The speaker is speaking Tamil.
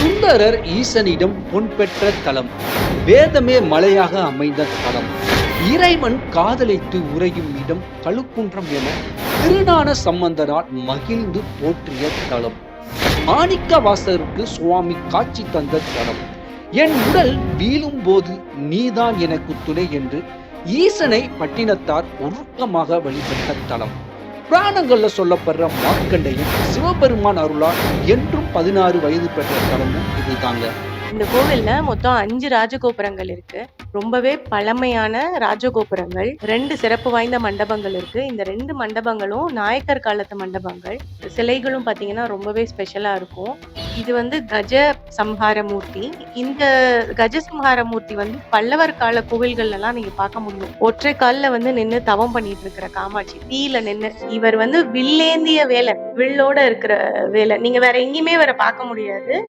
சுந்தரர் ஈசனிடம் பொன் பெற்ற தலம், வேதமே மலையாக அமைந்த தலம், இறைவன் காதலித்து உறையும் இடம் கழுக்குன்றம் என திருஞான சம்பந்தரால் மகிழ்ந்து போற்றிய தலம், மாணிக்க வாசகருக்கு சுவாமி காட்சி தந்த தலம், என் உடல் வீழும் போது நீதான் எனக்கு துணை என்று ஈசனை பட்டினத்தார் உருக்கமாக வழிபட்ட தலம், புராணங்கள்ல சொல்லப்படுற மார்க்கண்டையும் சிவபெருமான் அருளால் என்றும் 16 வயது பெற்ற தலமும் இதுதாங்க. இந்த கோவில்ல மொத்தம் 5 ராஜகோபுரங்கள் இருக்கு. ரொம்பவே பழமையான ராஜகோபுரங்கள். 2 சிறப்பு வாய்ந்த மண்டபங்கள் இருக்கு. இந்த 2 மண்டபங்களும் நாயக்கர் காலத்து மண்டபங்கள். சிலைகளும் பாத்தீங்கன்னா ரொம்பவே ஸ்பெஷலா இருக்கும். இது வந்து கஜ சம்ஹார மூர்த்தி. இந்த கஜ சம்ஹார மூர்த்தி வந்து பல்லவர் கால கோவில்கள் எல்லாம் நீங்க பார்க்க முடியும். ஒற்றை கால்ல வந்து நின்னு தவம் பண்ணிட்டு இருக்கிற காமாட்சி, தீயில நின்னு. இவர் வந்து வில்லேந்திய வேலன், வில்லோட இருக்கிற வேலன். நீங்க வேற எங்கேயுமே இவரை பார்க்க முடியாது.